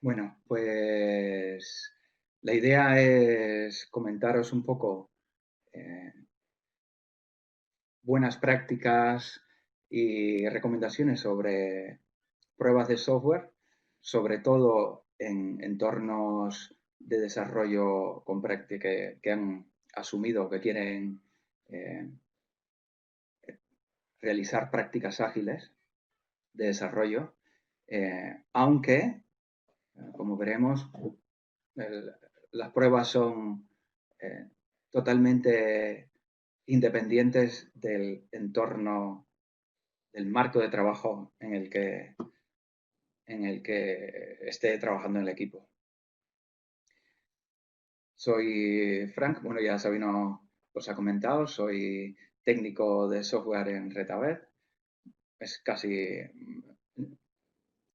Bueno, pues la idea es comentaros un poco eh, buenas prácticas y recomendaciones sobre pruebas de software, sobre todo en entornos de desarrollo con práctica que han asumido que quieren eh, realizar prácticas ágiles de desarrollo, aunque, como veremos, el- las pruebas son eh, totalmente independientes del entorno, del marco de trabajo en el que esté trabajando en el equipo. Soy Frank, bueno, ya Sabino os ha comentado, soy técnico de software en Retabet. Es casi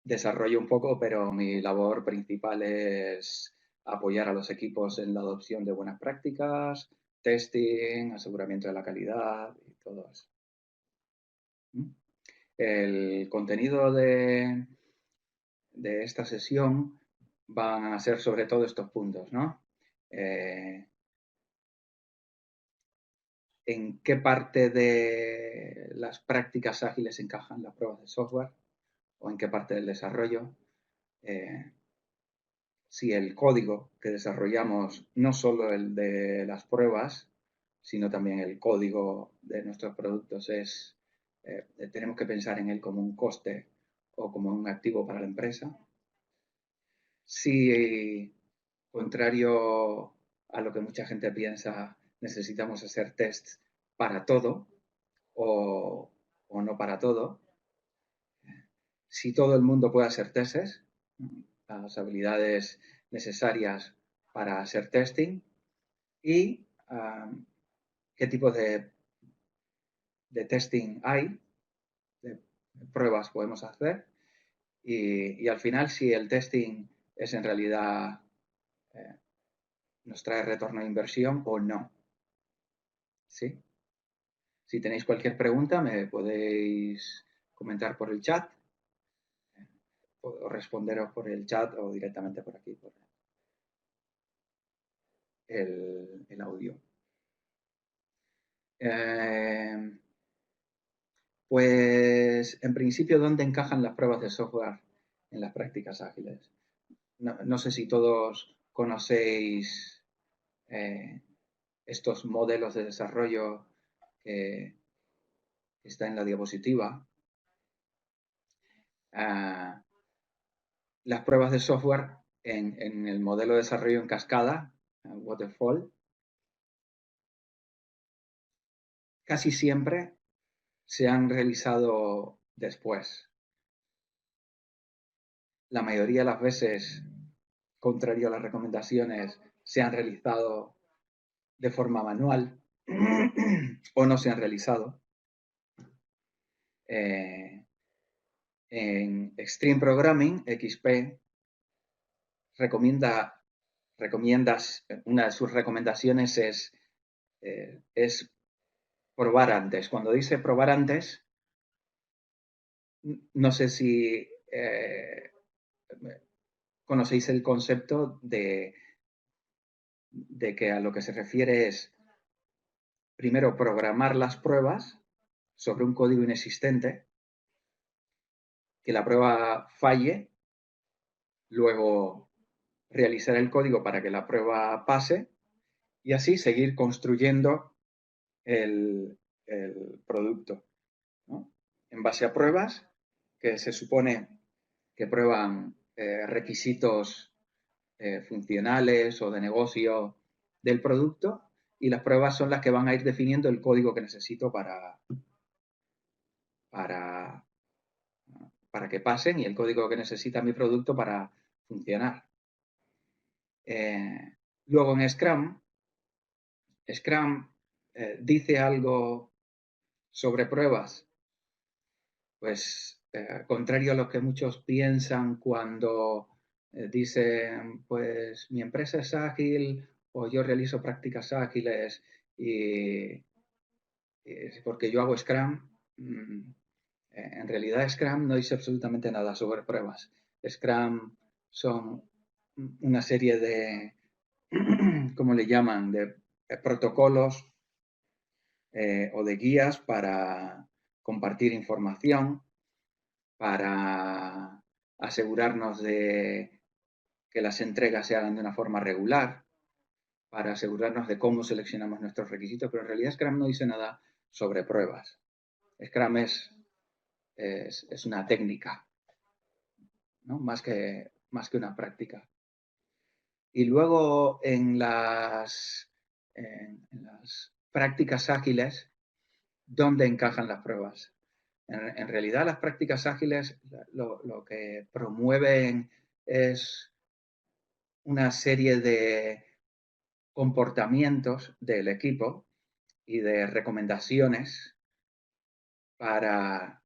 desarrollo un poco, pero mi labor principal es apoyar a los equipos en la adopción de buenas prácticas, testing, aseguramiento de la calidad y todo eso. El contenido de esta sesión van a ser sobre todo estos puntos, ¿no? ¿En qué parte de las prácticas ágiles encajan las pruebas de software o en qué parte del desarrollo? Eh, si el código que desarrollamos, no solo el de las pruebas, sino también el código de nuestros productos tenemos que pensar en él como un coste o como un activo para la empresa. Si, contrario a lo que mucha gente piensa, necesitamos hacer tests para todo o no para todo, si todo el mundo puede hacer tests, las habilidades necesarias para hacer testing y qué tipo de testing hay, de pruebas podemos hacer y al final si el testing es en realidad eh, nos trae retorno de inversión o no. ¿Sí? Si tenéis cualquier pregunta me podéis comentar por el chat o responderos por el chat o directamente por aquí, por el audio. Eh, pues en principio, ¿dónde encajan las pruebas de software en las prácticas ágiles? No sé si todos conocéis eh, estos modelos de desarrollo que está en la diapositiva. Las pruebas de software en el modelo de desarrollo en cascada, Waterfall, casi siempre se han realizado después. La mayoría de las veces, contrario a las recomendaciones, se han realizado de forma manual o no se han realizado. Eh, en Extreme Programming, XP, recomienda, una de sus recomendaciones es probar antes. Cuando dice probar antes, no sé si conocéis el concepto de que a lo que se refiere es primero programar las pruebas sobre un código inexistente, que la prueba falle, luego realizar el código para que la prueba pase y así seguir construyendo el producto, ¿no? En base a pruebas que se supone que prueban requisitos funcionales o de negocio del producto y las pruebas son las que van a ir definiendo el código que necesito para, para que pasen y el código que necesita mi producto para funcionar. Luego en Scrum dice algo sobre pruebas, pues contrario a lo que muchos piensan cuando dicen, pues mi empresa es ágil o yo realizo prácticas ágiles y porque yo hago Scrum. En realidad Scrum no dice absolutamente nada sobre pruebas. Scrum son una serie de, ¿cómo le llaman?, de protocolos o de guías para compartir información, para asegurarnos de que las entregas se hagan de una forma regular, para asegurarnos de cómo seleccionamos nuestros requisitos, pero en realidad Scrum no dice nada sobre pruebas. Scrum es una técnica, ¿no? Más que una práctica. Y luego en las prácticas ágiles, ¿dónde encajan las pruebas? En realidad las prácticas ágiles lo que promueven es una serie de comportamientos del equipo y de recomendaciones para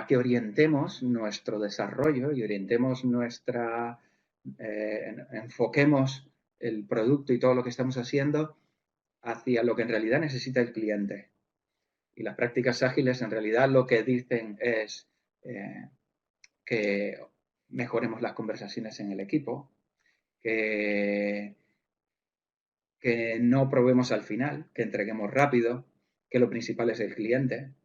que orientemos nuestro desarrollo y orientemos enfoquemos el producto y todo lo que estamos haciendo hacia lo que en realidad necesita el cliente. Y las prácticas ágiles en realidad lo que dicen es que mejoremos las conversaciones en el equipo, que no probemos al final, que entreguemos rápido, que lo principal es el cliente,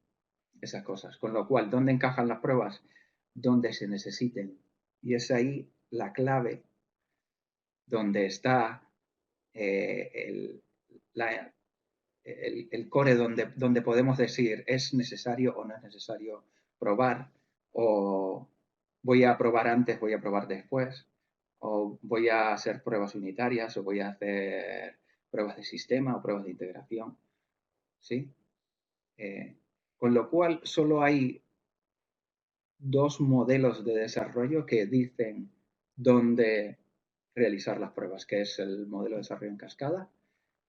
esas cosas. Con lo cual, ¿dónde encajan las pruebas? Donde se necesiten. Y es ahí la clave donde está el core donde podemos decir es necesario o no es necesario probar, o voy a probar antes, voy a probar después, o voy a hacer pruebas unitarias, o voy a hacer pruebas de sistema o pruebas de integración. ¿Sí? Con lo cual, solo hay dos modelos de desarrollo que dicen dónde realizar las pruebas, que es el modelo de desarrollo en cascada,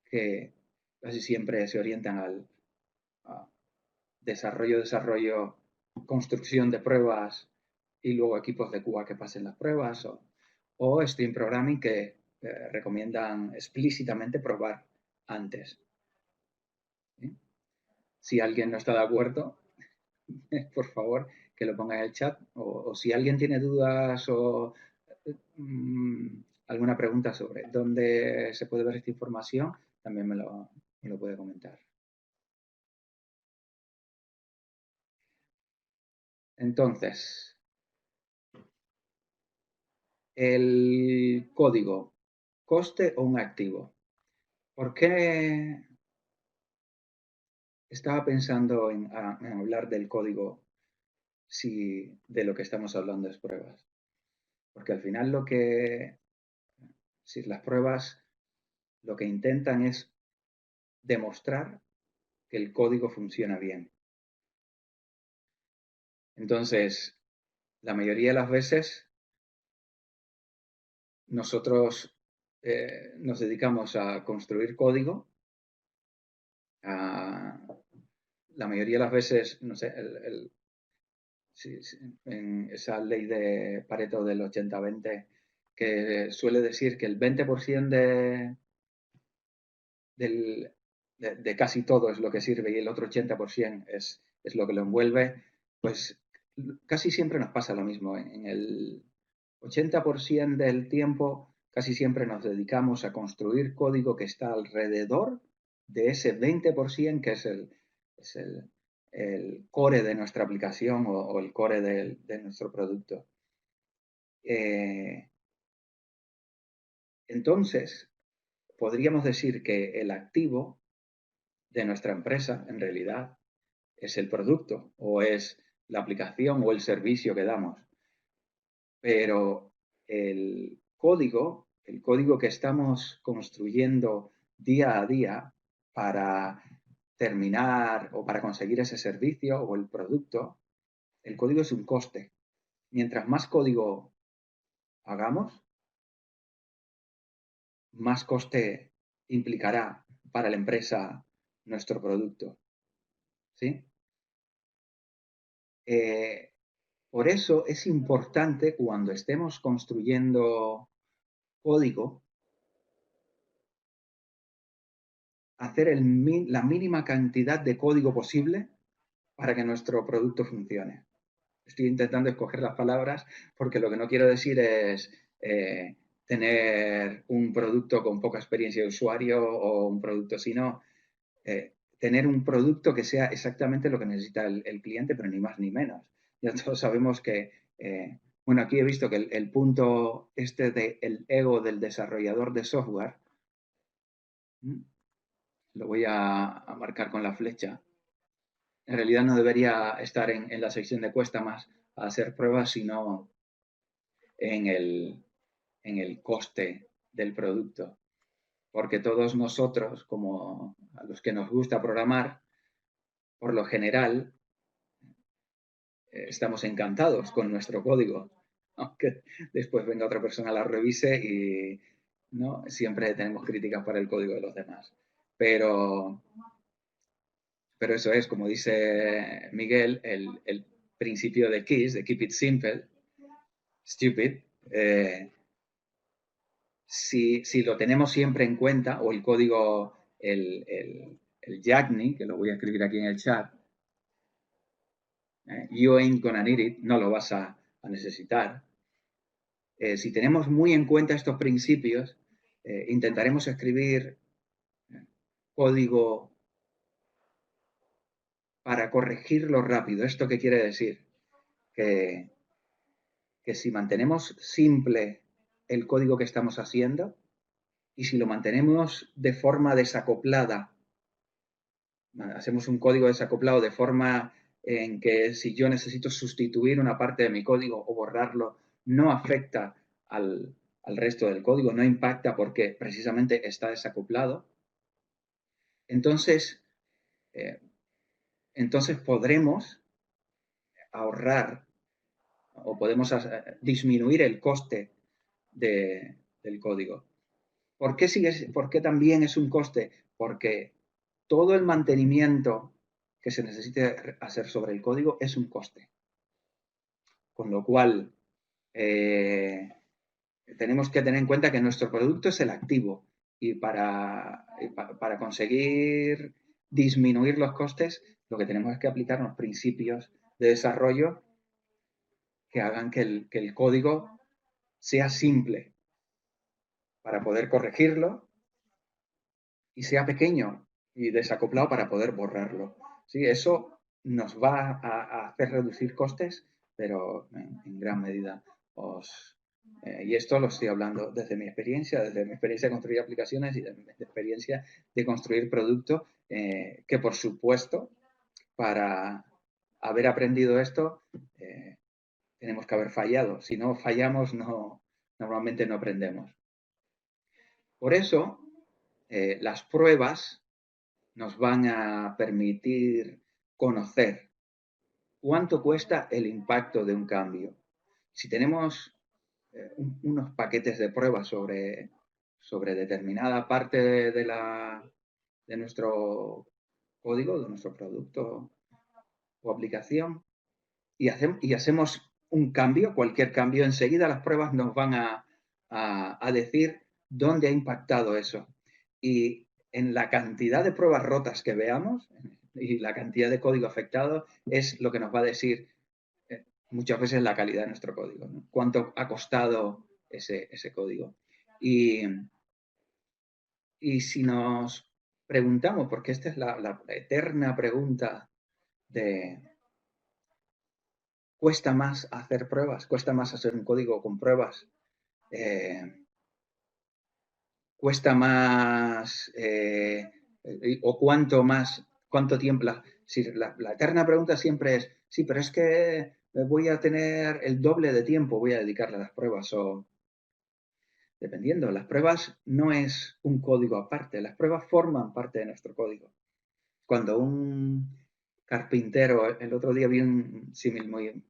que casi siempre se orientan al desarrollo, construcción de pruebas y luego equipos de QA que pasen las pruebas, o Stream Programming que recomiendan explícitamente probar antes. ¿Sí? Si alguien no está de acuerdo, por favor, que lo ponga en el chat, o si alguien tiene dudas o alguna pregunta sobre dónde se puede ver esta información, también me lo puede comentar. Entonces, el código, coste o un activo. ¿Por qué estaba pensando en hablar del código si de lo que estamos hablando es pruebas? Porque al final si las pruebas lo que intentan es demostrar que el código funciona bien. Entonces, la mayoría de las veces nosotros nos dedicamos a construir código. La mayoría de las veces, no sé, en esa ley de Pareto del 80-20, que suele decir que el 20% de casi todo es lo que sirve y el otro 80% es lo que lo envuelve, pues casi siempre nos pasa lo mismo. En el 80% del tiempo casi siempre nos dedicamos a construir código que está alrededor de ese 20% que es el core de nuestra aplicación o el core de nuestro producto. Entonces, podríamos decir que el activo de nuestra empresa, en realidad, es el producto o es la aplicación o el servicio que damos. Pero el código que estamos construyendo día a día para terminar o para conseguir ese servicio o el producto, el código es un coste. Mientras más código hagamos, más coste implicará para la empresa nuestro producto. ¿Sí? Por eso es importante cuando estemos construyendo código hacer la mínima cantidad de código posible para que nuestro producto funcione. estoy intentando escoger las palabras porque lo que no quiero decir es tener un producto con poca experiencia de usuario o un producto, sino tener un producto que sea exactamente lo que necesita el cliente, pero ni más ni menos. Ya todos sabemos que, bueno, aquí he visto que el punto este del ego del desarrollador de software, lo voy a marcar con la flecha, en realidad no debería estar en la sección de cuesta más a hacer pruebas, sino en el coste del producto. Porque todos nosotros, como a los que nos gusta programar, por lo general, estamos encantados con nuestro código, aunque después venga otra persona, la revise y ¿no? Siempre tenemos críticas para el código de los demás. Pero, pero eso es, como dice Miguel, el principio de KISS, de Keep It Simple, Stupid, si lo tenemos siempre en cuenta, o el código, el YAGNI, que lo voy a escribir aquí en el chat, you ain't gonna need it, no lo vas a necesitar. Si tenemos muy en cuenta estos principios, intentaremos escribir código para corregirlo rápido. ¿Esto qué quiere decir? Que si mantenemos simple el código que estamos haciendo y si lo mantenemos de forma desacoplada, hacemos un código desacoplado de forma en que si yo necesito sustituir una parte de mi código o borrarlo, no afecta al resto del código, no impacta porque precisamente está desacoplado, entonces, eh, entonces podremos ahorrar o podemos disminuir el coste del código. ¿Por qué también es un coste? Porque todo el mantenimiento que se necesite hacer sobre el código es un coste. Con lo cual, tenemos que tener en cuenta que nuestro producto es el activo y para conseguir disminuir los costes, lo que tenemos es que aplicar unos principios de desarrollo que hagan que el código sea simple para poder corregirlo y sea pequeño y desacoplado para poder borrarlo. Sí, eso nos va a hacer reducir costes, pero en gran medida. Y esto lo estoy hablando desde mi experiencia de construir aplicaciones y de mi experiencia de construir productos, que por supuesto, para haber aprendido esto, tenemos que haber fallado. Si no fallamos, normalmente no aprendemos. Por eso, las pruebas nos van a permitir conocer cuánto cuesta el impacto de un cambio. Si tenemos unos paquetes de pruebas sobre determinada parte de nuestro código, de nuestro producto o aplicación, y hacemos un cambio, cualquier cambio, enseguida las pruebas nos van a decir dónde ha impactado eso. Y en la cantidad de pruebas rotas que veamos y la cantidad de código afectado es lo que nos va a decir muchas veces la calidad de nuestro código, ¿no? Cuánto ha costado ese código. Y si nos preguntamos, porque esta es la eterna pregunta de cuesta más hacer pruebas, cuesta más hacer un código con pruebas, cuesta más o cuánto tiempo. La eterna pregunta siempre es, sí, pero es que voy a tener el doble de tiempo, voy a dedicarle a las pruebas o dependiendo. Las pruebas no es un código aparte, las pruebas forman parte de nuestro código. Cuando un carpintero, el otro día vi un símil muy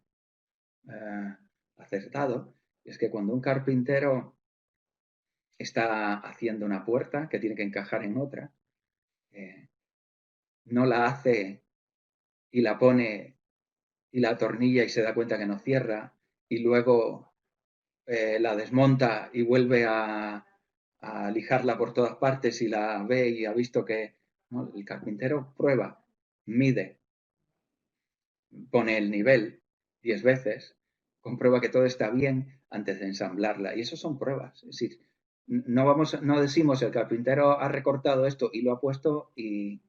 acertado, es que cuando un carpintero está haciendo una puerta que tiene que encajar en otra, no la hace y la pone y la atornilla y se da cuenta que no cierra y luego la desmonta y vuelve a lijarla por todas partes y la ve y ha visto que, ¿no? El carpintero prueba, mide, pone el nivel 10 veces, comprueba que todo está bien antes de ensamblarla. Y eso son pruebas. Es decir, no decimos el carpintero ha recortado esto y lo ha puesto y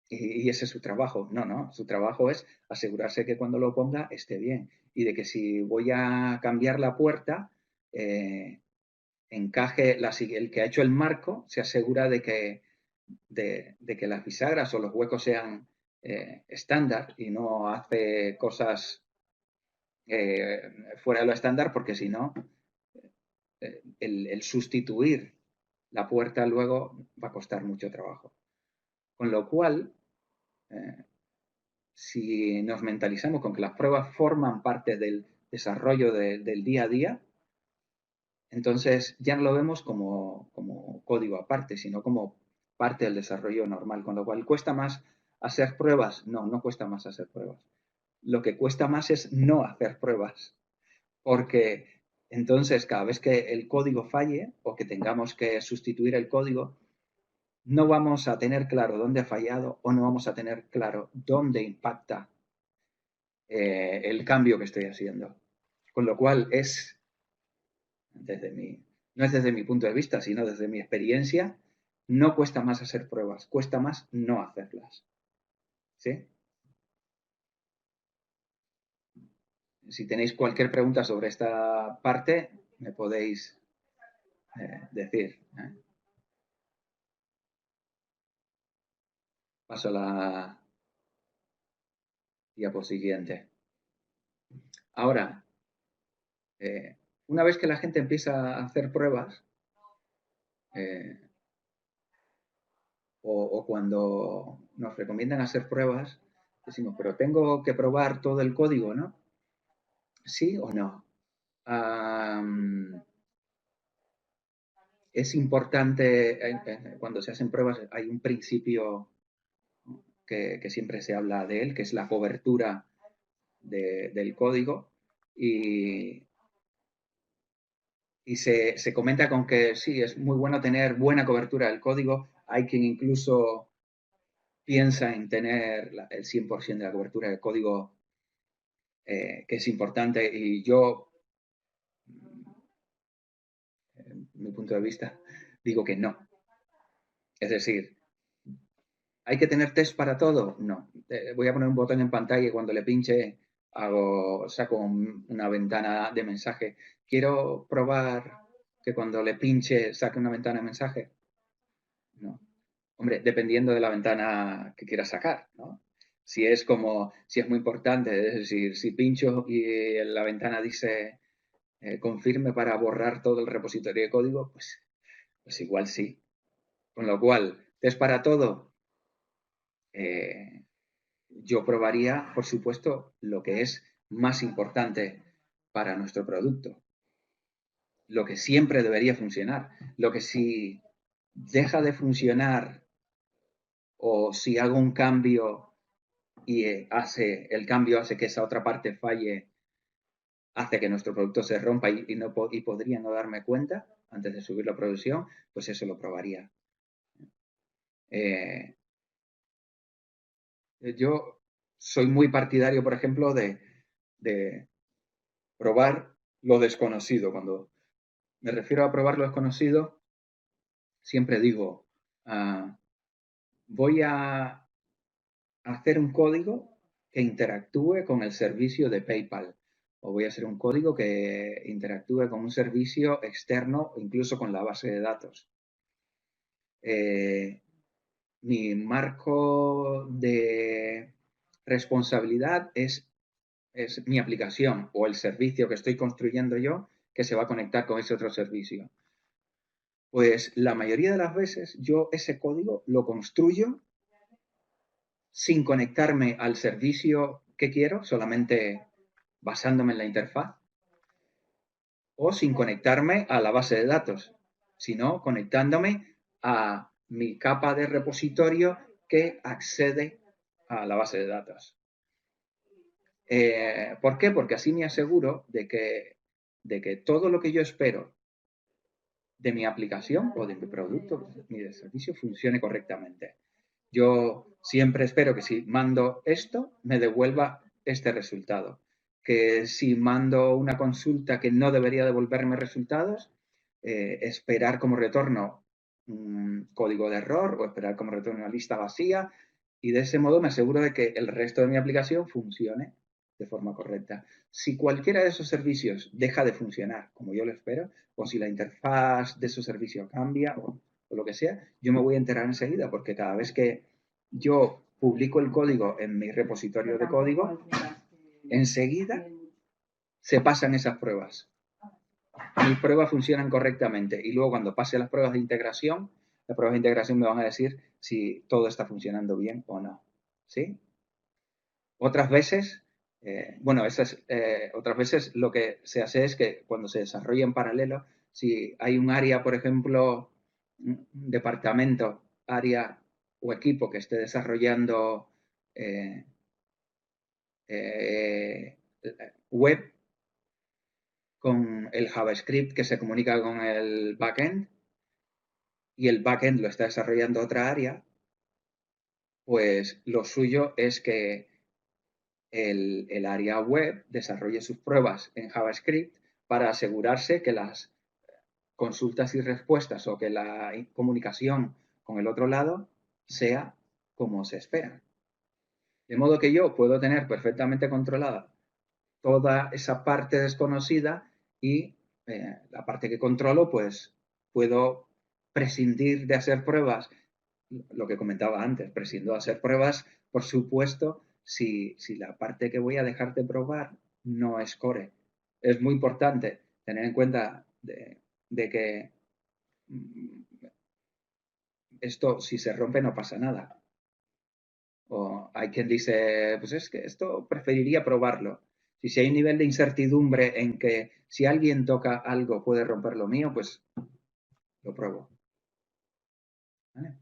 ese es su trabajo. No, no, su trabajo es asegurarse que cuando lo ponga esté bien y de que si voy a cambiar la puerta, encaje, el que ha hecho el marco se asegura de que las bisagras o los huecos sean estándar y no hace cosas fuera de lo estándar porque si no, el sustituir la puerta luego va a costar mucho trabajo. Con lo cual, si nos mentalizamos con que las pruebas forman parte del desarrollo del día a día, entonces ya no lo vemos como código aparte, sino como parte del desarrollo normal. Con lo cual, ¿cuesta más hacer pruebas? No, no cuesta más hacer pruebas. Lo que cuesta más es no hacer pruebas, porque entonces cada vez que el código falle o que tengamos que sustituir el código, no vamos a tener claro dónde ha fallado o no vamos a tener claro dónde impacta el cambio que estoy haciendo. Con lo cual no es desde mi punto de vista, sino desde mi experiencia, no cuesta más hacer pruebas, cuesta más no hacerlas. ¿Sí? Si tenéis cualquier pregunta sobre esta parte, me podéis decir. Paso a la diapositiva siguiente. Ahora, una vez que la gente empieza a hacer pruebas, o cuando nos recomiendan hacer pruebas, decimos, pero tengo que probar todo el código, ¿no? ¿Sí o no? Es importante, cuando se hacen pruebas, hay un principio que siempre se habla de él, que es la cobertura del código. Y se comenta con que sí, es muy bueno tener buena cobertura del código. Hay quien incluso piensa en tener el 100% de la cobertura del código, que es importante. Y yo, en mi punto de vista, digo que no. Es decir, ¿hay que tener test para todo? No. Voy a poner un botón en pantalla y cuando le pinche saco una ventana de mensaje. ¿Quiero probar que cuando le pinche saque una ventana de mensaje? No. Hombre, dependiendo de la ventana que quieras sacar, ¿no? Si es muy importante, es decir, si pincho y la ventana dice confirme para borrar todo el repositorio de código, pues igual sí. Con lo cual, ¿es para todo? Yo probaría, por supuesto, lo que es más importante para nuestro producto, lo que siempre debería funcionar, lo que si deja de funcionar o si hago un cambio y el cambio hace que esa otra parte falle, hace que nuestro producto se rompa y podría no darme cuenta antes de subir la producción, pues eso lo probaría. Yo soy muy partidario, por ejemplo, de probar lo desconocido. Cuando me refiero a probar lo desconocido, siempre digo, voy a hacer un código que interactúe con el servicio de PayPal. O voy a hacer un código que interactúe con un servicio externo, incluso con la base de datos. Mi marco de responsabilidad es mi aplicación o el servicio que estoy construyendo yo que se va a conectar con ese otro servicio. Pues la mayoría de las veces yo ese código lo construyo sin conectarme al servicio que quiero, solamente basándome en la interfaz, o sin conectarme a la base de datos, sino conectándome a mi capa de repositorio que accede a la base de datos. ¿Por qué? Porque así me aseguro de que todo lo que yo espero de mi aplicación o de mi producto, mi servicio, funcione correctamente. Yo siempre espero que si mando esto, me devuelva este resultado. Que si mando una consulta que no debería devolverme resultados, esperar como retorno un código de error o esperar como retorno una lista vacía, y de ese modo me aseguro de que el resto de mi aplicación funcione de forma correcta. Si cualquiera de esos servicios deja de funcionar como yo lo espero, o si la interfaz de su servicio cambia o lo que sea, yo me voy a enterar enseguida, porque cada vez que yo publico el código en mi repositorio de código, enseguida se pasan esas pruebas. Mis pruebas funcionan correctamente y luego cuando pase las pruebas de integración me van a decir si todo está funcionando bien o no. ¿Sí? Otras veces, otras veces lo que se hace es que cuando se desarrolla en paralelo, si hay un área, por ejemplo, un departamento, área o equipo que esté desarrollando eh, eh, web con el JavaScript que se comunica con el backend y el backend lo está desarrollando otra área, pues lo suyo es que el área web desarrolle sus pruebas en JavaScript para asegurarse que las consultas y respuestas o que la comunicación con el otro lado sea como se espera. De modo que yo puedo tener perfectamente controlada toda esa parte desconocida y la parte que controlo, pues puedo prescindir de hacer pruebas, lo que comentaba antes, prescindo de hacer pruebas, por supuesto, si la parte que voy a dejar de probar no es core. Es muy importante tener en cuenta de que esto, si se rompe, no pasa nada. O hay quien dice, pues es que esto preferiría probarlo. Si hay un nivel de incertidumbre en que si alguien toca algo puede romper lo mío, pues lo pruebo. ¿Vale?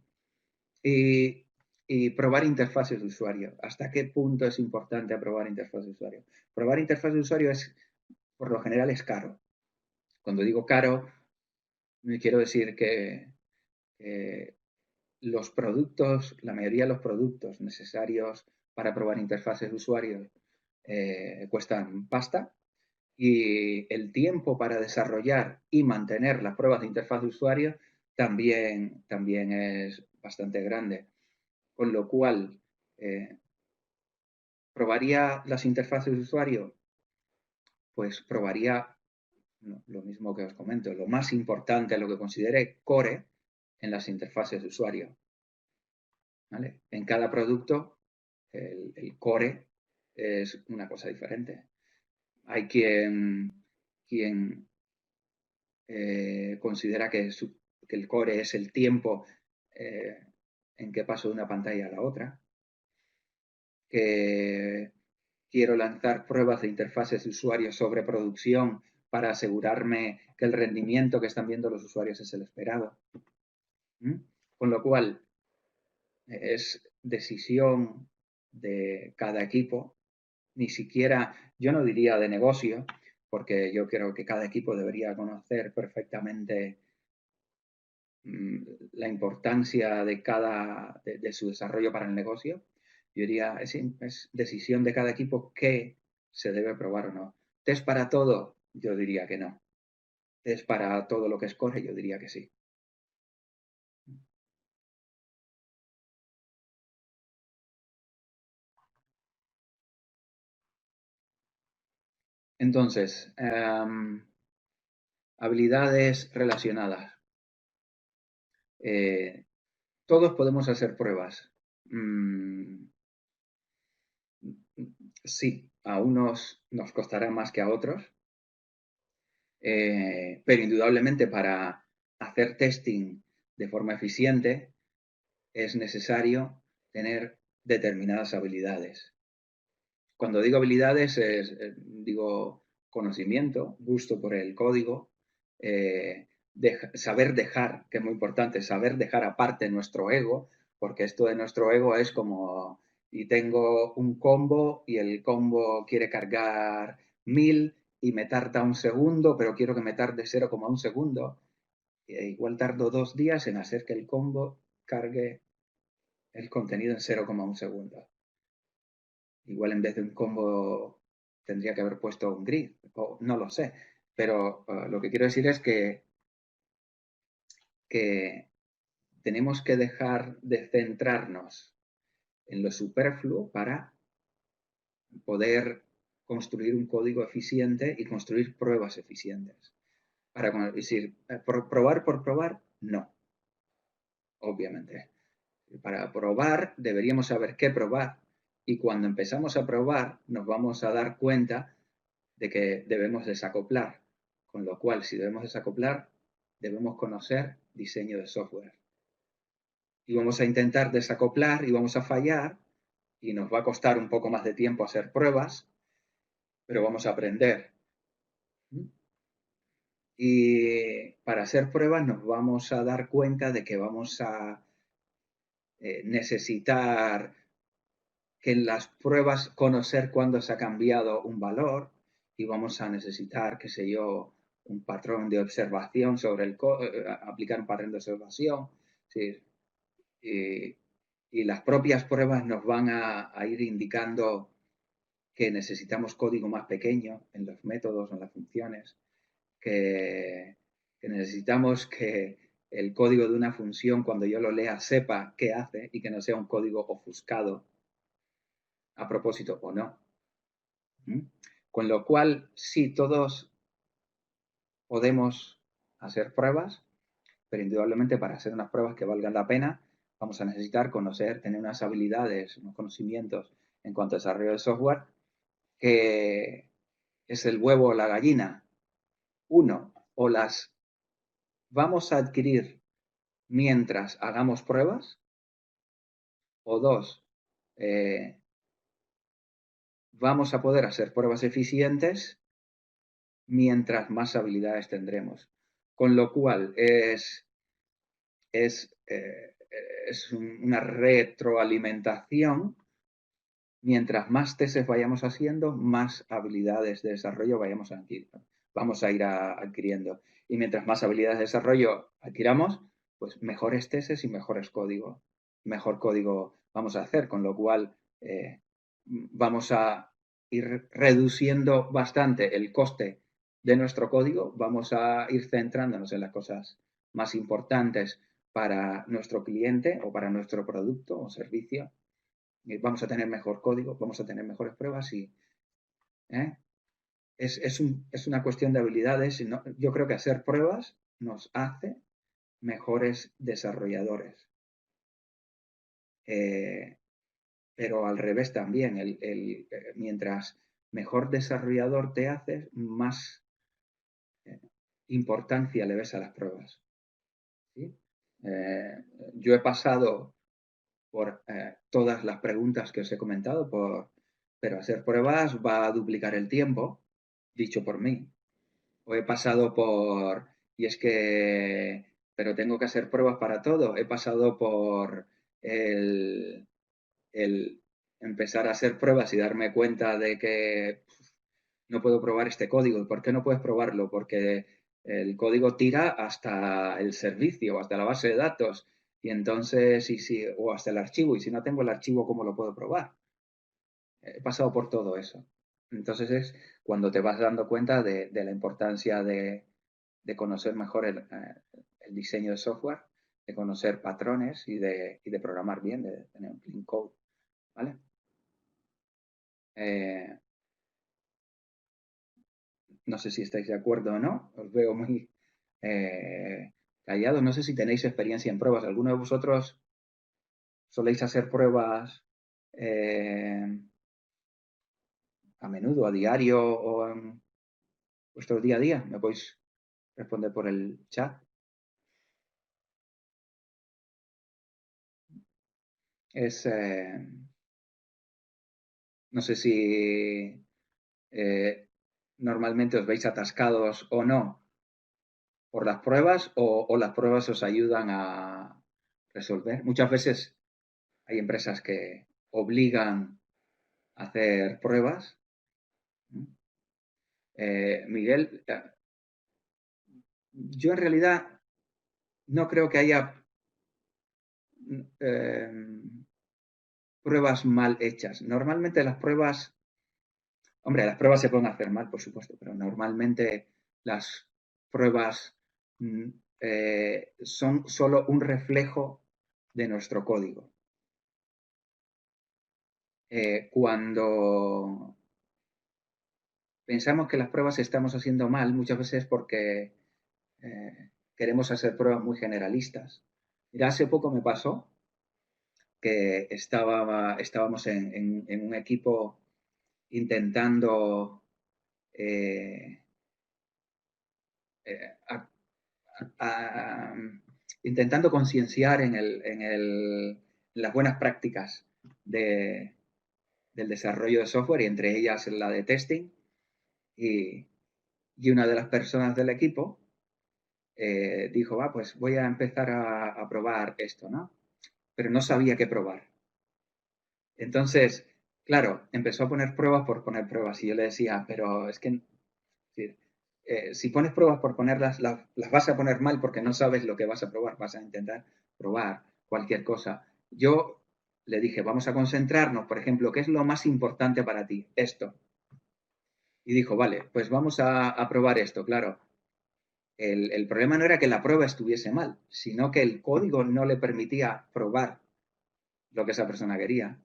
Y probar interfaces de usuario. ¿Hasta qué punto es importante probar interfaz de usuario? Probar interfaz de usuario es, por lo general, es caro. Cuando digo caro, me quiero decir que los productos, la mayoría de los productos necesarios para probar interfaces de usuario cuestan pasta, y el tiempo para desarrollar y mantener las pruebas de interfaz de usuario también es bastante grande. Con lo cual, ¿probaría las interfaces de usuario? Pues probaría lo mismo que os comento, lo más importante, lo que considere core en las interfaces de usuario. ¿Vale? En cada producto, el core es una cosa diferente. Hay quien considera que el core es el tiempo en que paso de una pantalla a la otra, que quiero lanzar pruebas de interfaces de usuarios sobre producción para asegurarme que el rendimiento que están viendo los usuarios es el esperado. ¿Mm? Con lo cual, es decisión de cada equipo, ni siquiera, yo no diría de negocio, porque yo creo que cada equipo debería conocer perfectamente la importancia de su desarrollo para el negocio. Yo diría, es decisión de cada equipo qué se debe probar o no. ¿Test para todo? Yo diría que no. ¿Test para todo lo que es core? Yo diría que sí. Entonces, habilidades relacionadas. Eh, todos podemos hacer pruebas. Sí, a unos nos costará más que a otros, pero indudablemente para hacer testing de forma eficiente es necesario tener determinadas habilidades. Cuando digo habilidades, digo conocimiento, gusto por el código, saber dejar, que es muy importante, saber dejar aparte nuestro ego, porque esto de nuestro ego es como, y tengo un combo y el combo quiere cargar 1000 y me tarda un segundo, pero quiero que me tarde 0,1 segundo. Igual tardo 2 días en hacer que el combo cargue el contenido en 0,1 segundo. Igual en vez de un combo tendría que haber puesto un grid, o no lo sé. Pero lo que quiero decir es que tenemos que dejar de centrarnos en lo superfluo para poder construir un código eficiente y construir pruebas eficientes. Para decir, probar por probar, no, obviamente. Para probar deberíamos saber qué probar y cuando empezamos a probar nos vamos a dar cuenta de que debemos desacoplar, con lo cual si debemos desacoplar debemos conocer diseño de software y vamos a intentar desacoplar y vamos a fallar y nos va a costar un poco más de tiempo hacer pruebas, pero vamos a aprender. Y para hacer pruebas nos vamos a dar cuenta de que vamos a necesitar que en las pruebas conocer cuándo se ha cambiado un valor y vamos a necesitar, qué sé yo, un patrón de observación sobre el aplicar un patrón de observación. ¿Sí? Y, y, las propias pruebas nos van a ir indicando que necesitamos código más pequeño en los métodos, en las funciones, que necesitamos que el código de una función, cuando yo lo lea, sepa qué hace y que no sea un código ofuscado a propósito o no. Con lo cual, sí, todos podemos hacer pruebas, pero indudablemente para hacer unas pruebas que valgan la pena, vamos a necesitar conocer, tener unas habilidades, unos conocimientos en cuanto a desarrollo de software, que es el huevo o la gallina. Uno, o las vamos a adquirir mientras hagamos pruebas, o dos, eh, vamos a poder hacer pruebas eficientes mientras más habilidades tendremos. Con lo cual es, una retroalimentación. Mientras más testes vayamos haciendo, más habilidades de desarrollo vamos a ir adquiriendo. Y mientras más habilidades de desarrollo adquiramos, pues mejores testes y mejores códigos. Mejor código vamos a hacer, con lo cual vamos a ir reduciendo bastante el coste de nuestro código, vamos a ir centrándonos en las cosas más importantes para nuestro cliente o para nuestro producto o servicio. Vamos a tener mejor código, vamos a tener mejores pruebas y ¿eh? Es una cuestión de habilidades. No, yo creo que hacer pruebas nos hace mejores desarrolladores. Pero al revés también, mientras mejor desarrollador te haces, más importancia le ves a las pruebas. ¿Sí? Yo he pasado por todas las preguntas que os he comentado, pero hacer pruebas va a duplicar el tiempo, dicho por mí. O he pasado por, y es que, pero tengo que hacer pruebas para todo. He pasado por el, el empezar a hacer pruebas y darme cuenta de que no puedo probar este código. ¿Y por qué no puedes probarlo? Porque el código tira hasta el servicio, hasta la base de datos. Y entonces, o hasta el archivo. Y si no tengo el archivo, ¿cómo lo puedo probar? He pasado por todo eso. Entonces es cuando te vas dando cuenta de la importancia de conocer mejor el diseño de software, de conocer patrones y de programar bien, de tener un clean code. ¿Vale? Eh, no sé si estáis de acuerdo o no. Os veo muy callados. No sé si tenéis experiencia en pruebas. ¿Alguno de vosotros soléis hacer pruebas a menudo, a diario o en vuestro día a día? ¿Me podéis responder por el chat? Es, no sé si normalmente os veis atascados o no por las pruebas o las pruebas os ayudan a resolver. Muchas veces hay empresas que obligan a hacer pruebas. Miguel, yo en realidad no creo que haya pruebas mal hechas. Normalmente las pruebas, hombre, las pruebas se pueden hacer mal, por supuesto, pero normalmente las pruebas mm, son solo un reflejo de nuestro código. Cuando pensamos que las pruebas estamos haciendo mal, muchas veces porque queremos hacer pruebas muy generalistas. Mira, hace poco me pasó que estábamos en un equipo intentando eh, eh, a- a- intentando concienciar en las buenas prácticas de, del desarrollo de software y entre ellas la de testing. Y, y una de las personas del equipo dijo, va, pues voy a empezar a probar esto, ¿no? Pero no sabía qué probar. Entonces, claro, empezó a poner pruebas por poner pruebas y yo le decía, pero es que si pones pruebas por ponerlas, las vas a poner mal porque no sabes lo que vas a probar, vas a intentar probar cualquier cosa. Yo le dije, vamos a concentrarnos, por ejemplo, ¿qué es lo más importante para ti? Esto. Y dijo, vale, pues vamos a probar esto, claro. El problema no era que la prueba estuviese mal, sino que el código no le permitía probar lo que esa persona quería.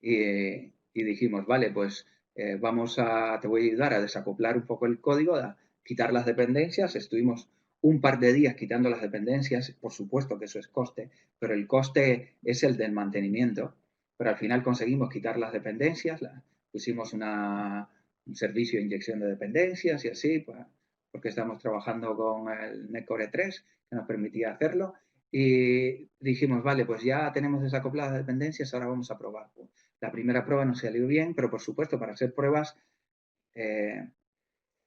Y dijimos, vale, pues te voy a ayudar a desacoplar un poco el código, a quitar las dependencias. Estuvimos un par de días quitando las dependencias, por supuesto que eso es coste, pero el coste es el del mantenimiento. Pero al final conseguimos quitar las dependencias, pusimos un servicio de inyección de dependencias y así, pues, porque estamos trabajando con el NetCore 3, que nos permitía hacerlo. Y dijimos, vale, pues ya tenemos desacopladas las dependencias, ahora vamos a probar. La primera prueba no salió bien, pero por supuesto, para hacer pruebas, eh,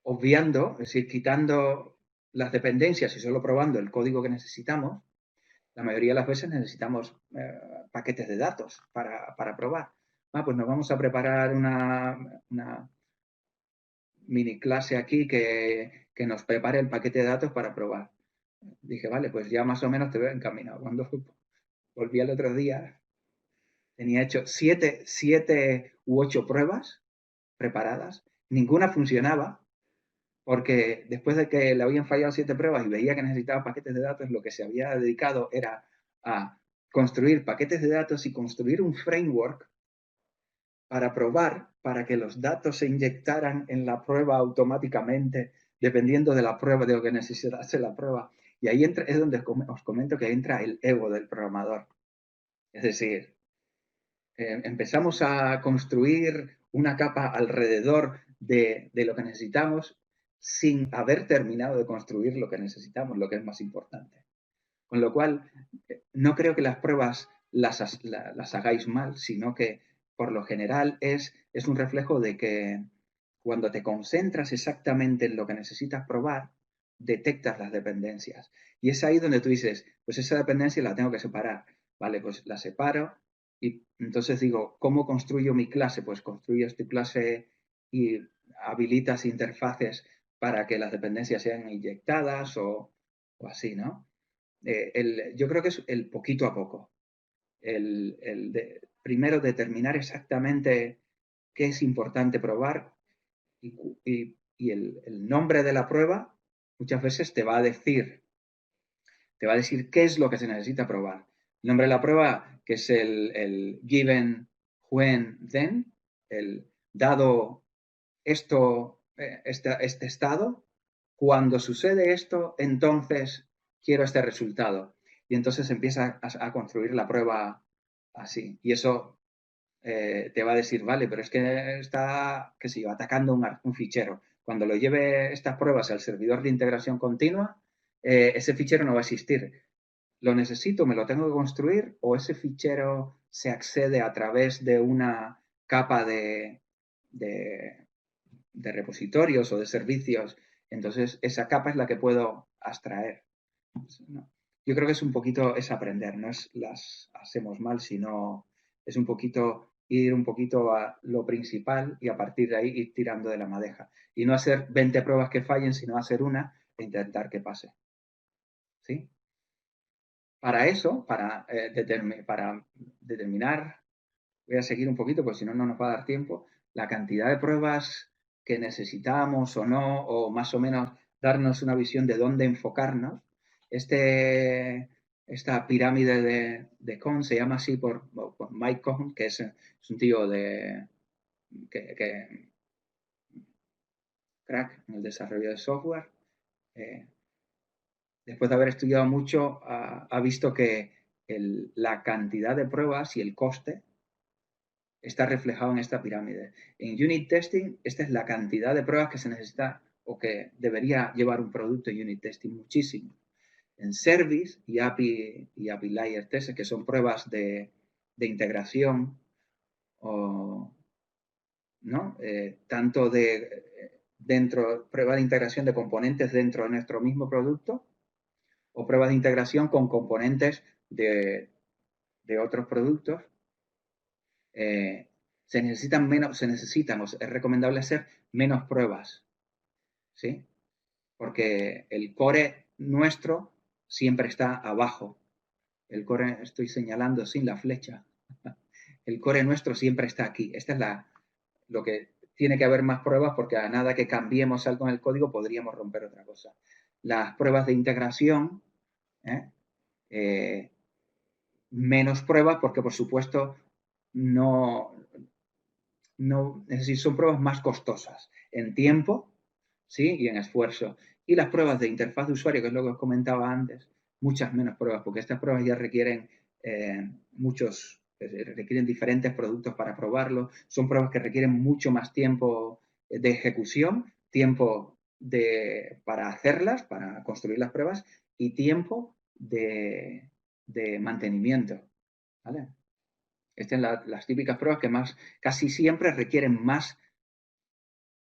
obviando, es decir, quitando las dependencias y solo probando el código que necesitamos, la mayoría de las veces necesitamos paquetes de datos para probar. Pues nos vamos a preparar una mini clase aquí que nos prepare el paquete de datos para probar. Dije, vale, pues ya más o menos te veo encaminado. Cuando volví el otro día, tenía hecho siete u ocho pruebas preparadas, ninguna funcionaba, porque después de que le habían fallado 7 pruebas y veía que necesitaba paquetes de datos, lo que se había dedicado era a construir paquetes de datos y construir un framework para probar, para que los datos se inyectaran en la prueba automáticamente, dependiendo de la prueba, de lo que necesitase la prueba. Y ahí es donde os comento que entra el ego del programador. Es decir, empezamos a construir una capa alrededor de lo que necesitamos sin haber terminado de construir lo que necesitamos, lo que es más importante. Con lo cual, no creo que las pruebas las hagáis mal, sino que por lo general es un reflejo de que cuando te concentras exactamente en lo que necesitas probar, detectas las dependencias. Y es ahí donde tú dices, pues esa dependencia la tengo que separar. Vale, pues la separo y entonces digo, ¿cómo construyo mi clase? Pues construyes tu clase y habilitas interfaces para que las dependencias sean inyectadas o así, ¿no? Yo creo que es el poquito a poco. Primero determinar exactamente qué es importante probar y el nombre de la prueba muchas veces te va a decir qué es lo que se necesita probar. El nombre de la prueba, que es el given, when, then, el dado esto, este estado, cuando sucede esto, entonces quiero este resultado. Y entonces empieza a construir la prueba así. Y eso te va a decir, vale, pero es que está, qué sé yo, atacando un fichero. Cuando lo lleve estas pruebas al servidor de integración continua, ese fichero no va a existir. ¿Lo necesito, me lo tengo que construir o ese fichero se accede a través de una capa de, de repositorios o de servicios? Entonces, esa capa es la que puedo abstraer. ¿No? Yo creo que es un poquito, es aprender, no es las hacemos mal, sino es un poquito ir un poquito a lo principal y a partir de ahí ir tirando de la madeja. Y no hacer 20 pruebas que fallen, sino hacer una e intentar que pase. ¿Sí? Para eso, para determinar voy a seguir un poquito, porque si no, no nos va a dar tiempo. La cantidad de pruebas que necesitamos o no, o más o menos darnos una visión de dónde enfocarnos. Esta pirámide de Kohn se llama así por Mike Kohn, que es un tío que crack en el desarrollo de software. Después de haber estudiado mucho, ha visto que la cantidad de pruebas y el coste está reflejado en esta pirámide. En unit testing, esta es la cantidad de pruebas que se necesita o que debería llevar un producto en unit testing, muchísimo. En service y API layer test, que son pruebas de integración, ¿no? Tanto prueba de integración de componentes dentro de nuestro mismo producto, o pruebas de integración con componentes de otros productos. Se necesitan, es recomendable hacer menos pruebas, ¿sí? Porque el core nuestro siempre está abajo. El core, estoy señalando sin la flecha. El core nuestro siempre está aquí. Esta es lo que tiene que haber más pruebas, porque a nada que cambiemos algo en el código podríamos romper otra cosa. Las pruebas de integración, menos pruebas, porque por supuesto no, es decir, son pruebas más costosas en tiempo, ¿sí? Y en esfuerzo. Y las pruebas de interfaz de usuario, que es lo que os comentaba antes, muchas menos pruebas, porque estas pruebas ya requieren requieren diferentes productos para probarlo. Son pruebas que requieren mucho más tiempo de ejecución, tiempo para hacerlas, para construir las pruebas, y tiempo de mantenimiento, ¿vale? Estas son las típicas pruebas que casi siempre requieren más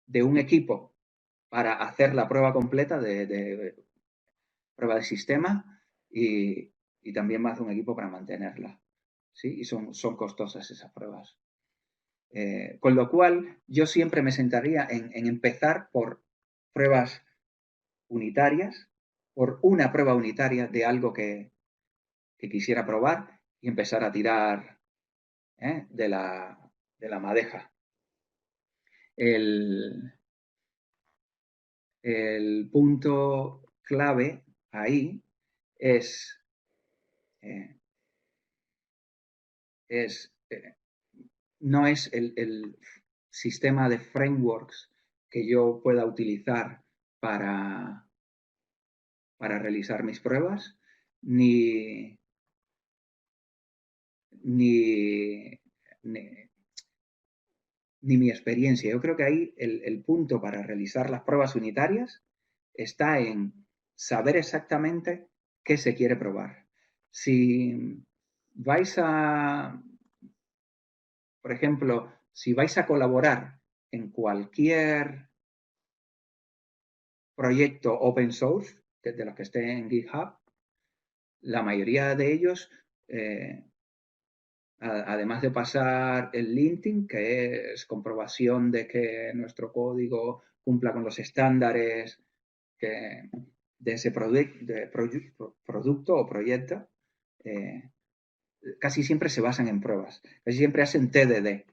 de un equipo para hacer la prueba completa de prueba de sistema, y también más de un equipo para mantenerla, ¿sí? Y son costosas esas pruebas. Con lo cual, yo siempre me sentaría en empezar por pruebas unitarias, por una prueba unitaria de algo que quisiera probar, y empezar a tirar de la madeja. El punto clave ahí es no es el sistema de frameworks que yo pueda utilizar para realizar mis pruebas, ni mi experiencia. Yo creo que ahí el punto para realizar las pruebas unitarias está en saber exactamente qué se quiere probar. Si vais por ejemplo, si vais a colaborar en cualquier proyecto open source, de los que esté en GitHub, la mayoría de ellos, además de pasar el linting, que es comprobación de que nuestro código cumpla con los estándares de ese producto o proyecto, casi siempre se basan en pruebas. Casi siempre hacen TDD,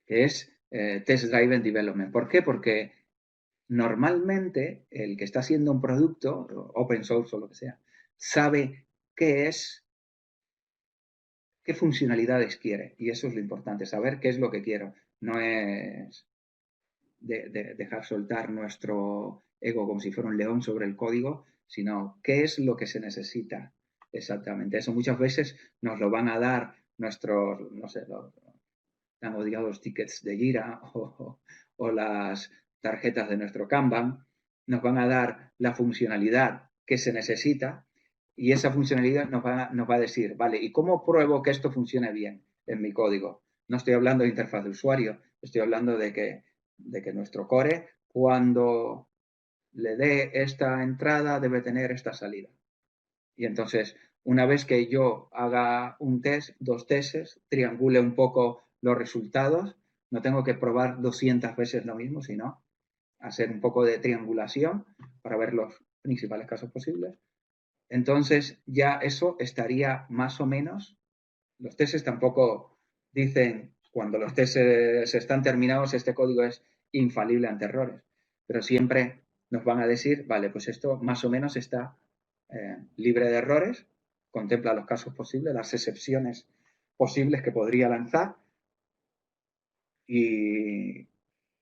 que es Test Driven Development. ¿Por qué? Porque normalmente el que está haciendo un producto, open source o lo que sea, sabe qué funcionalidades quiere. Y eso es lo importante, saber qué es lo que quiero. No es dejar soltar nuestro ego como si fuera un león sobre el código, sino qué es lo que se necesita exactamente. Eso muchas veces nos lo van a dar nuestros, no sé, han odiado los tickets de Jira o las tarjetas de nuestro Kanban, nos van a dar la funcionalidad que se necesita, y esa funcionalidad nos va a decir, vale, ¿y cómo pruebo que esto funcione bien en mi código? No estoy hablando de interfaz de usuario, estoy hablando de que nuestro core, cuando le dé esta entrada, debe tener esta salida. Y entonces, una vez que yo haga un test, dos tests, triangule un poco los resultados, no tengo que probar 200 veces lo mismo, sino hacer un poco de triangulación para ver los principales casos posibles. Entonces, ya eso estaría más o menos los tests tampoco dicen, cuando los tests están terminados, este código es infalible ante errores. Pero siempre nos van a decir, vale, pues esto más o menos está libre de errores, contempla los casos posibles, las excepciones posibles que podría lanzar y,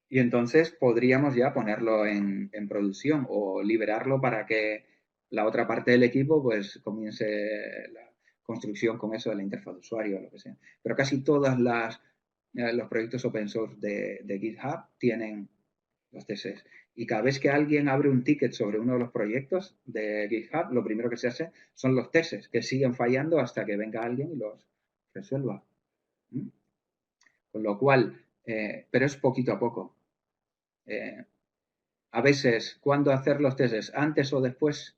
y entonces podríamos ya ponerlo en producción o liberarlo para que la otra parte del equipo pues comience la construcción con eso de la interfaz de usuario o lo que sea. Pero casi todos los proyectos open source de GitHub tienen los TSS. Y cada vez que alguien abre un ticket sobre uno de los proyectos de GitHub, lo primero que se hace son los TSS, que siguen fallando hasta que venga alguien y los resuelva. ¿Mm? Con lo cual, pero es poquito a poco. A veces, ¿cuándo hacer los testes? ¿Antes o después?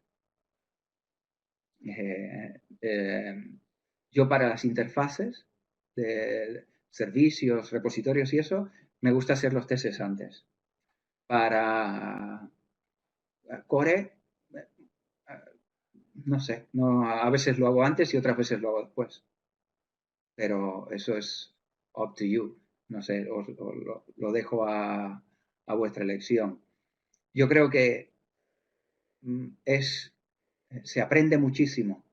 Eh, eh, yo para las interfaces de servicios, repositorios y eso, me gusta hacer los testes antes. Para Core, no sé, no, a veces lo hago antes y otras veces lo hago después. Pero eso es up to you. No sé, os lo dejo a vuestra elección. Yo creo que se aprende muchísimo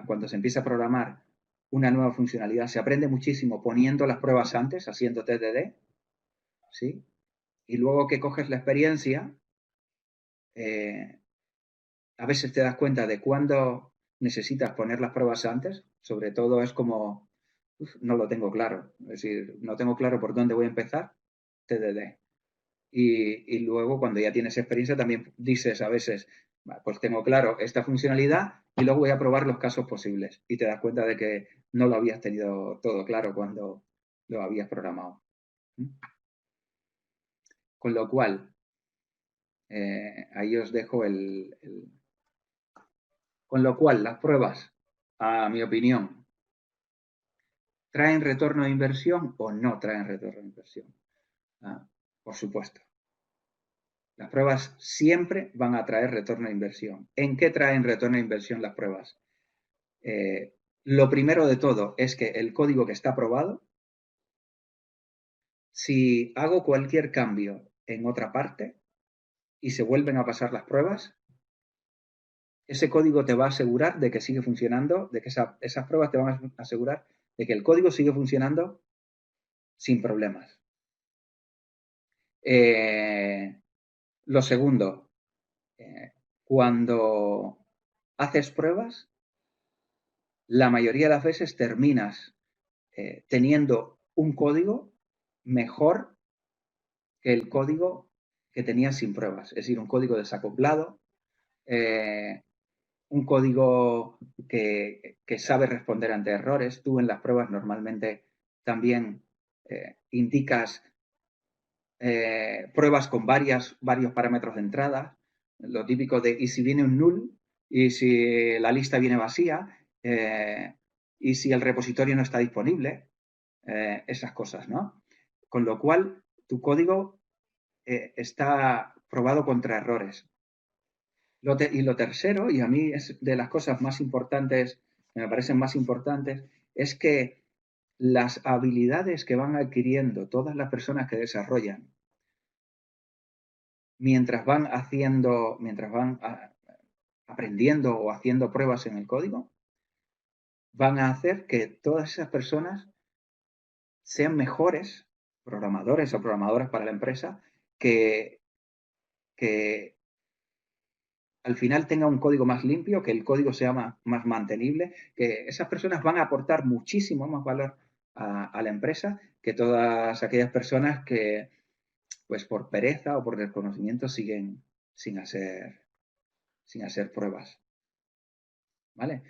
cuando se empieza a programar una nueva funcionalidad. Se aprende muchísimo poniendo las pruebas antes, haciendo TDD, ¿sí? Y luego que coges la experiencia, a veces te das cuenta de cuándo necesitas poner las pruebas antes. Sobre todo es como, no lo tengo claro. Es decir, no tengo claro por dónde voy a empezar, TDD. Y luego, cuando ya tienes experiencia, también dices a veces, pues tengo claro esta funcionalidad y luego voy a probar los casos posibles. Y te das cuenta de que no lo habías tenido todo claro cuando lo habías programado. Con lo cual, ahí os dejo Con lo cual, las pruebas, a mi opinión, ¿traen retorno de inversión o no traen retorno de inversión? Por supuesto. Las pruebas siempre van a traer retorno de inversión. ¿En qué traen retorno de inversión las pruebas? Lo primero de todo es que el código que está aprobado, si hago cualquier cambio en otra parte y se vuelven a pasar las pruebas, ese código te va a asegurar de que sigue funcionando, de que esas pruebas te van a asegurar de que el código sigue funcionando sin problemas. Lo segundo, cuando haces pruebas, la mayoría de las veces terminas teniendo un código mejor que el código que tenías sin pruebas. Es decir, un código desacoplado, un código que sabe responder ante errores. Tú en las pruebas normalmente también indicas pruebas con varios parámetros de entrada. Lo típico de, ¿y si viene un null? ¿Y si la lista viene vacía? ¿Y si el repositorio no está disponible? Esas cosas, ¿no? Con lo cual, tu código está probado contra errores. Y lo tercero, y a mí es de las cosas más importantes, me parecen más importantes, es que las habilidades que van adquiriendo todas las personas que desarrollan mientras van aprendiendo o haciendo pruebas en el código, van a hacer que todas esas personas sean mejores programadores o programadoras para la empresa, que al final tenga un código más limpio, que el código sea más mantenible, que esas personas van a aportar muchísimo más valor a la empresa que todas aquellas personas que, pues por pereza o por desconocimiento, siguen sin hacer pruebas. ¿Vale?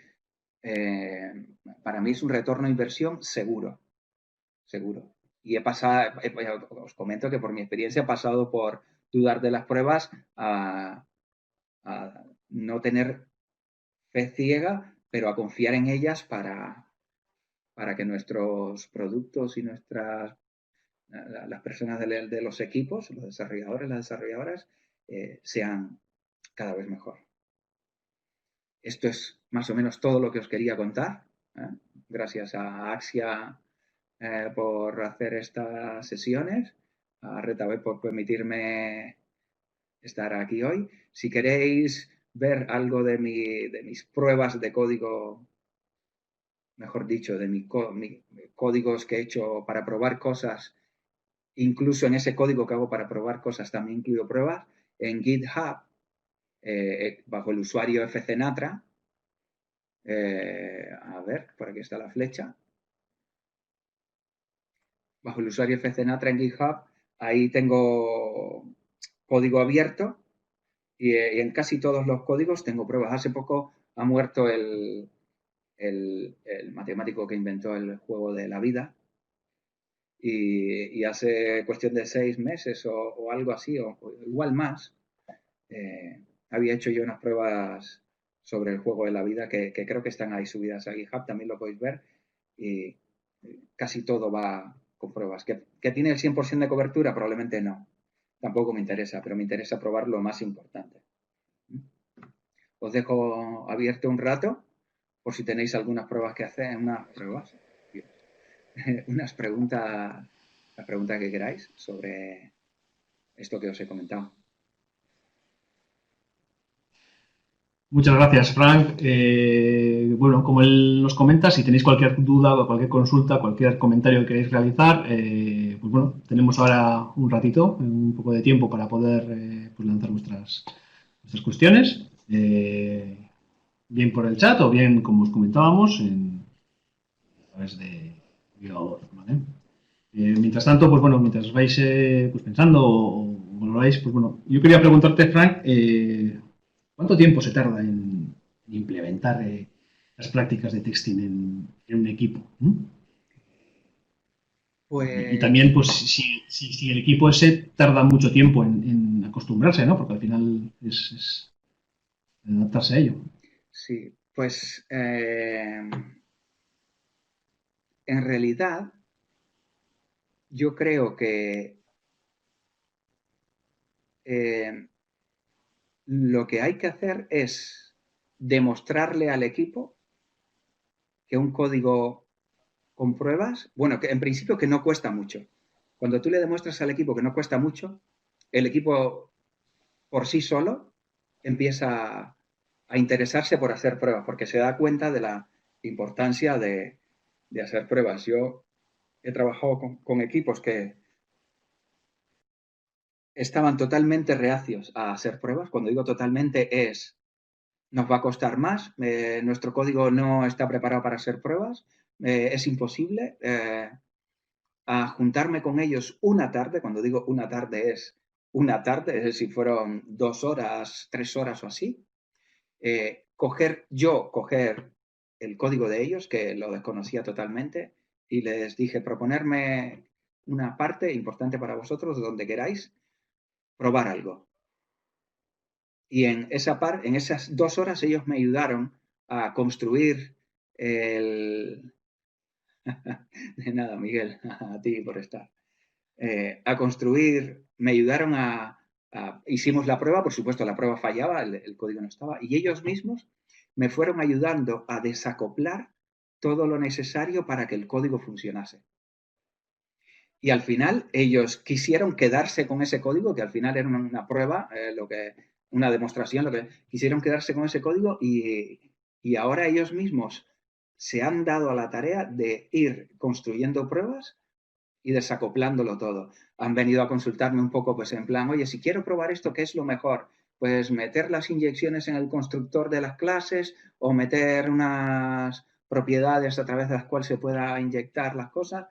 Para mí es un retorno a inversión seguro, seguro. Y os comento que por mi experiencia he pasado por dudar de las pruebas a no tener fe ciega, pero a confiar en ellas para que nuestros productos y las personas de los equipos, los desarrolladores, las desarrolladoras, sean cada vez mejor. Esto es más o menos todo lo que os quería contar. ¿Eh? Gracias a Axia por hacer estas sesiones, a RetaWeb por permitirme estar aquí hoy. Si queréis ver algo de mis pruebas de código, mejor dicho, de mis códigos que he hecho para probar cosas, incluso en ese código que hago para probar cosas también incluyo pruebas, en GitHub, bajo el usuario fcnatra. A ver, por aquí está la flecha. Bajo el usuario fcnatra en GitHub, ahí tengo código abierto y en casi todos los códigos tengo pruebas. Hace poco ha muerto el matemático que inventó el juego de la vida y hace cuestión de 6 meses o algo así, o igual más, había hecho yo unas pruebas sobre el juego de la vida que creo que están ahí subidas a GitHub, también lo podéis ver, y casi todo va con pruebas. ¿Que tiene el 100% de cobertura? Probablemente no. Tampoco me interesa, pero me interesa probar lo más importante. Os dejo abierto un rato por si tenéis algunas pruebas que hacer, unas pruebas, unas preguntas, la pregunta que queráis sobre esto que os he comentado. Muchas gracias, Frank. Bueno, como él nos comenta, si tenéis cualquier duda o cualquier consulta, cualquier comentario que queréis realizar, pues bueno, tenemos ahora un ratito, un poco de tiempo para poder pues lanzar vuestras cuestiones, bien por el chat o bien, como os comentábamos, a través de Vibrador, ¿vale? Mientras tanto, pues bueno, mientras vais pues pensando o valoráis, pues bueno, yo quería preguntarte, Frank, ¿cuánto tiempo se tarda en implementar las prácticas de texting en un equipo? ¿No? Y también, Pues pues, si el equipo ese tarda mucho tiempo en acostumbrarse, ¿no? Porque al final es adaptarse a ello. sí, pues en realidad yo creo que eh, lo que hay que hacer es demostrarle al equipo que un código con pruebas, bueno, que en principio que no cuesta mucho. Cuando tú le demuestras al equipo que no cuesta mucho, el equipo por sí solo empieza a interesarse por hacer pruebas, porque se da cuenta de la importancia de hacer pruebas. Yo he trabajado con equipos que estaban totalmente reacios a hacer pruebas. Cuando digo totalmente es, nos va a costar más, nuestro código no está preparado para hacer pruebas, es imposible. A juntarme con ellos una tarde, cuando digo una tarde es una tarde, es decir, fueron 2 horas, 3 horas o así, coger el código de ellos, que lo desconocía totalmente, y les dije, proponerme una parte importante para vosotros, donde queráis, probar algo. Y en esas 2 horas ellos me ayudaron a construir el... De nada, Miguel, a ti por estar. A construir, me ayudaron hicimos la prueba, por supuesto la prueba fallaba, el código no estaba, y ellos mismos me fueron ayudando a desacoplar todo lo necesario para que el código funcionase. Y al final ellos quisieron quedarse con ese código, que al final era una prueba, una demostración, lo que quisieron quedarse con ese código y ahora ellos mismos se han dado a la tarea de ir construyendo pruebas y desacoplándolo todo. Han venido a consultarme un poco, pues en plan, oye, si quiero probar esto, ¿qué es lo mejor? Pues meter las inyecciones en el constructor de las clases o meter unas propiedades a través de las cuales se pueda inyectar las cosas.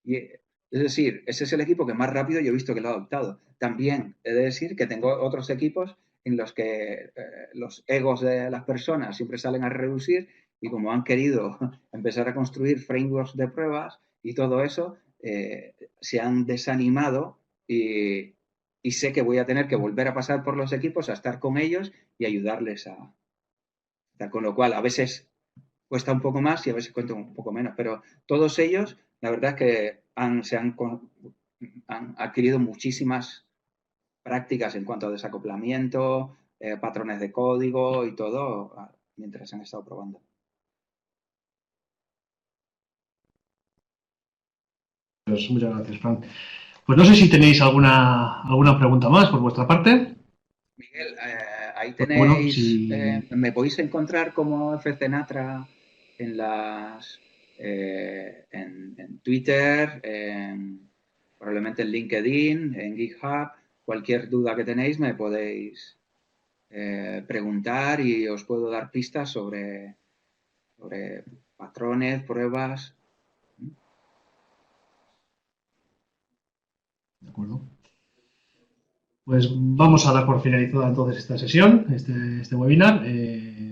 Y, es decir, ese es el equipo que más rápido yo he visto que lo ha adoptado. También he de decir que tengo otros equipos en los que los egos de las personas siempre salen a reducir y como han querido empezar a construir frameworks de pruebas y todo eso, se han desanimado y sé que voy a tener que volver a pasar por los equipos, a estar con ellos y ayudarles a... Con lo cual, a veces cuesta un poco más y a veces cuesta un poco menos, pero todos ellos, la verdad es que han adquirido muchísimas prácticas en cuanto a desacoplamiento, patrones de código y todo, mientras han estado probando. Pues muchas gracias, Fran. Pues no sé si tenéis alguna pregunta más por vuestra parte. Miguel, ahí Pues bueno, tenéis, si... me podéis encontrar como FCNatra en Twitter, probablemente en LinkedIn, en GitHub. Cualquier duda que tenéis me podéis preguntar y os puedo dar pistas sobre patrones, pruebas. De acuerdo. Pues vamos a dar por finalizada entonces esta sesión, este webinar.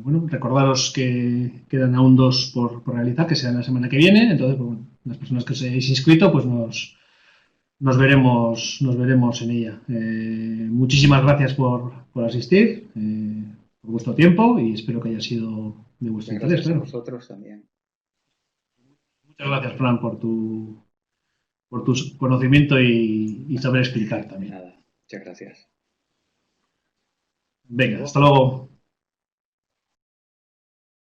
Bueno, recordaros que quedan aún dos por realizar, que serán la semana que viene. Entonces, pues, bueno, las personas que os hayáis inscrito, pues nos veremos en ella. Muchísimas gracias por asistir, por vuestro tiempo y espero que haya sido de vuestro Muchas interés, gracias a claro. vosotros también. Muchas gracias, Fran, por tu conocimiento y saber explicar De también. nada, muchas gracias. Hasta Venga, hasta luego. luego.